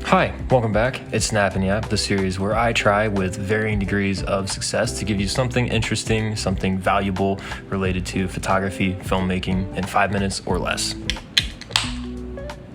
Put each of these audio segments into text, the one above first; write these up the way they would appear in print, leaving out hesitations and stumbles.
Hi, welcome back. It's Snap and Yap, the series where I try with varying degrees of success to give you something interesting, something valuable related to photography, filmmaking in 5 minutes or less.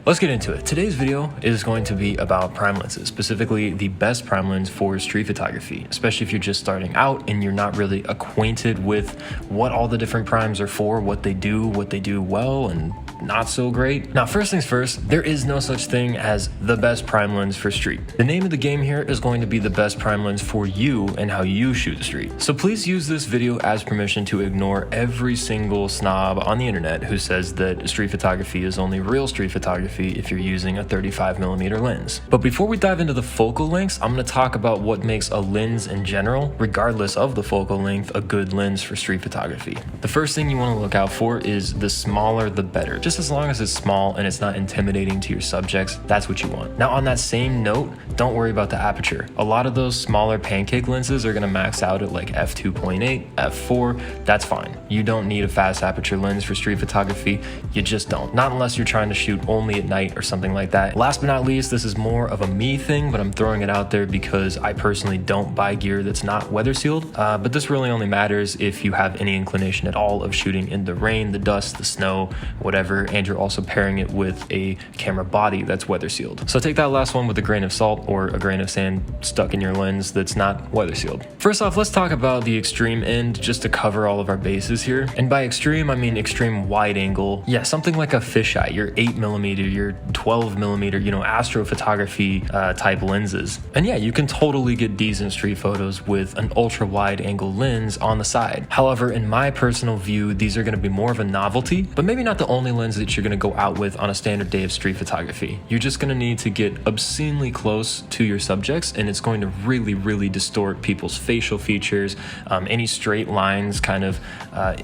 Let's get into it. Today's video is going to be about prime lenses, specifically the best prime lens for street photography, especially if you're just starting out and you're not really acquainted with what all the different primes are for, what they do well and not so great. Now, first things first, there is no such thing as the best prime lens for street. The name of the game here is going to be the best prime lens for you and how you shoot the street. So please use this video as permission to ignore every single snob on the internet who says that street photography is only real street photography if you're using a 35mm lens. But before we dive into the focal lengths, I'm going to talk about what makes a lens in general, regardless of the focal length, a good lens for street photography. The first thing you want to look out for is the smaller the better. Just as long as it's small and it's not intimidating to your subjects, that's what you want. Now, on that same note, don't worry about the aperture. A lot of those smaller pancake lenses are going to max out at like f2.8, f4. That's fine. You don't need a fast aperture lens for street photography. You just don't. Not unless you're trying to shoot only at night or something like that. Last but not least, this is more of a me thing, but I'm throwing it out there because I personally don't buy gear that's not weather sealed. But this really only matters if you have any inclination at all of shooting in the rain, the dust, the snow, whatever, and you're also pairing it with a camera body that's weather sealed. So take that last one with a grain of salt or a grain of sand stuck in your lens that's not weather sealed. First off, let's talk about the extreme end just to cover all of our bases here. And by extreme, I mean extreme wide angle. Yeah, something like a fisheye, your 8mm, your 12mm, astrophotography type lenses. And yeah, you can totally get decent street photos with an ultra wide angle lens on the side. However, in my personal view, these are going to be more of a novelty, but maybe not the only lens that you're going to go out with on a standard day of street photography. You're just going to need to get obscenely close to your subjects, and it's going to really distort people's facial features. Any straight lines kind of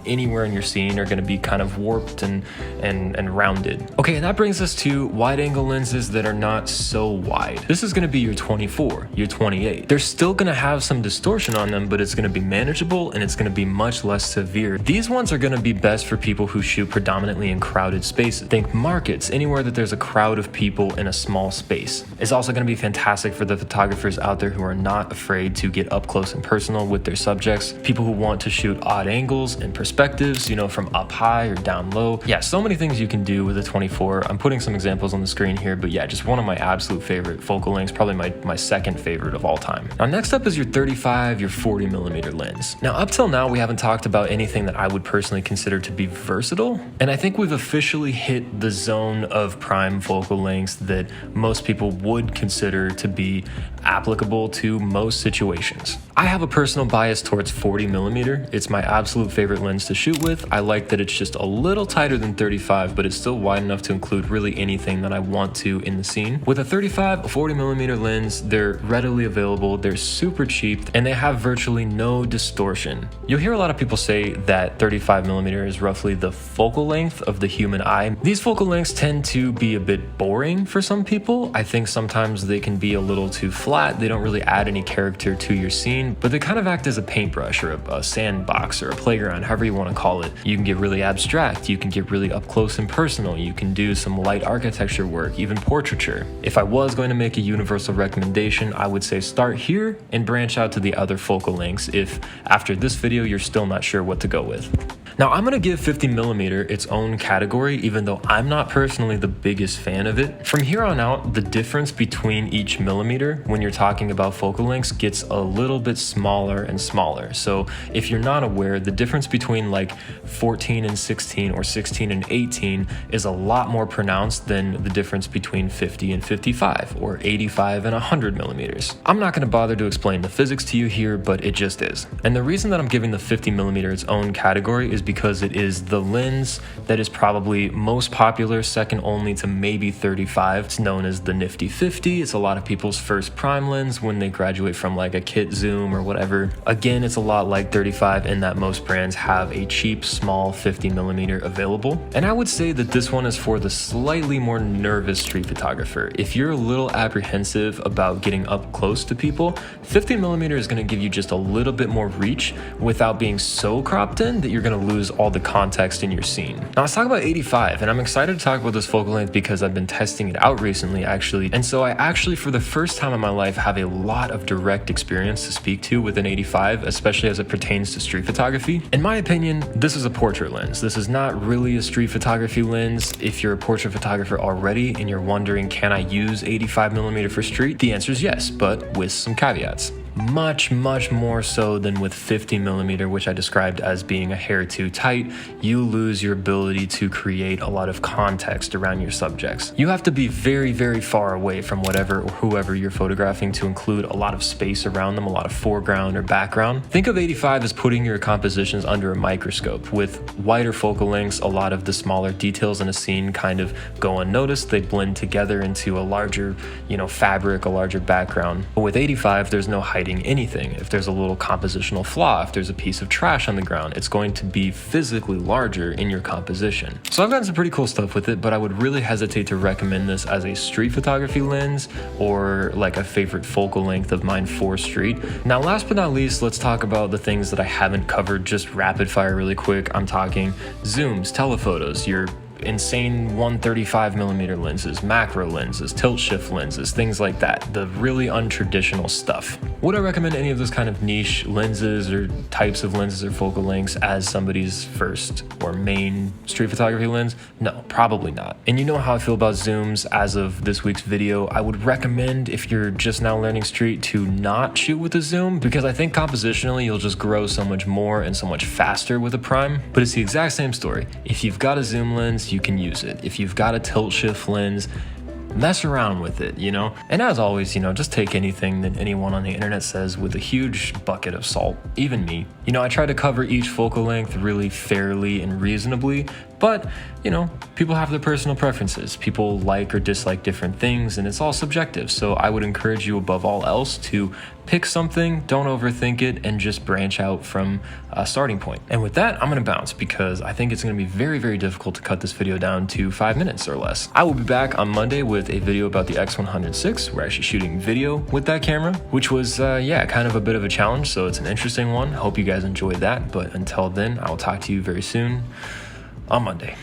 anywhere in your scene are going to be kind of warped and rounded. Okay, and that brings us to wide angle lenses that are not so wide. This is going to be your 24, your 28. They're still going to have some distortion on them, but it's going to be manageable and it's going to be much less severe. These ones are going to be best for people who shoot predominantly in crowded spaces. Think markets, anywhere that there's a crowd of people in a small space. It's also going to be fantastic for the photographers out there who are not afraid to get up close and personal with their subjects. People who want to shoot odd angles and perspectives, from up high or down low. Yeah, so many things you can do with a 24. I'm putting some examples on the screen here, but yeah, just one of my absolute favorite focal lengths, probably my second favorite of all time. Now, next up is your 35, your 40mm lens. Now, up till now, we haven't talked about anything that I would personally consider to be versatile, and I think we've officially hit the zone of prime focal lengths that most people would consider to be applicable to most situations. I have a personal bias towards 40mm. It's my absolute favorite lens to shoot with. I like that it's just a little tighter than 35, but it's still wide enough to include really anything that I want to in the scene. With a 35, 40mm lens, they're readily available, they're super cheap, and they have virtually no distortion. You'll hear a lot of people say that 35mm is roughly the focal length of the human eye. These focal lengths tend to be a bit boring for some people. I think sometimes they can be a little too flat. They don't really add any character to your scene, but they kind of act as a paintbrush or a sandbox or a playground, however you want to call it. You can get really abstract, you can get really up close and personal, you can do some light architecture work, even portraiture. If I was going to make a universal recommendation, I would say start here and branch out to the other focal lengths if after this video you're still not sure what to go with. Now, I'm going to give 50mm its own category, even though I'm not personally the biggest fan of it. From here on out, the difference between each millimeter when you're talking about focal lengths gets a little bit smaller and smaller. So if you're not aware, the difference between like 14 and 16 or 16 and 18 is a lot more pronounced than the difference between 50 and 55 or 85 and 100mm. I'm not going to bother to explain the physics to you here, but it just is. And the reason that I'm giving the 50mm its own category is because it is the lens that is probably most popular, second only to maybe 35. It's known as the nifty 50. It's a lot of people's first prime lens when they graduate from like a kit zoom or whatever. Again, it's a lot like 35 in that most brands have a cheap, small 50mm available. And I would say that this one is for the slightly more nervous street photographer. If you're a little apprehensive about getting up close to people, 50mm is going to give you just a little bit more reach without being so cropped in that you're going to lose lose all the context in your scene. Now let's talk about 85, and I'm excited to talk about this focal length because I've been testing it out recently actually, and so I actually for the first time in my life have a lot of direct experience to speak to with an 85, especially as it pertains to street photography. In my opinion, this is a portrait lens. This is not really a street photography lens. If you're a portrait photographer already and you're wondering, can I use 85mm for street? The answer is yes, but with some caveats. Much more so than with 50mm, which I described as being a hair too tight. You lose your ability to create a lot of context around your subjects. You have to be very far away from whatever or whoever you're photographing to include a lot of space around them, a lot of foreground or background. Think of 85 as putting your compositions under a microscope. With wider focal lengths, a lot of the smaller details in a scene kind of go unnoticed. They blend together into a larger, fabric, a larger background. But with 85, there's no hiding anything. If there's a little compositional flaw, if there's a piece of trash on the ground, it's going to be physically larger in your composition. So I've gotten some pretty cool stuff with it, but I would really hesitate to recommend this as a street photography lens or like a favorite focal length of mine for street. Now, last but not least, let's talk about the things that I haven't covered just rapid fire really quick. I'm talking zooms, telephotos, your insane 135mm lenses, macro lenses, tilt shift lenses, things like that, the really untraditional stuff. Would I recommend any of those kind of niche lenses or types of lenses or focal lengths as somebody's first or main street photography lens? No, probably not. And you know how I feel about zooms as of this week's video. I would recommend, if you're just now learning street, to not shoot with a zoom, because I think compositionally you'll just grow so much more and so much faster with a prime. But it's the exact same story. If you've got a zoom lens, you can use it. If you've got a tilt shift lens, mess around with it, And as always, just take anything that anyone on the internet says with a huge bucket of salt, even me. I try to cover each focal length really fairly and reasonably, but, people have their personal preferences. People like or dislike different things, and it's all subjective. So I would encourage you above all else to pick something, don't overthink it, and just branch out from a starting point. And with that, I'm gonna bounce because I think it's gonna be very difficult to cut this video down to 5 minutes or less. I will be back on Monday with a video about the X100VI. We're actually shooting video with that camera, which was, kind of a bit of a challenge. So it's an interesting one. Hope you guys enjoyed that. But until then, I will talk to you very soon on Monday.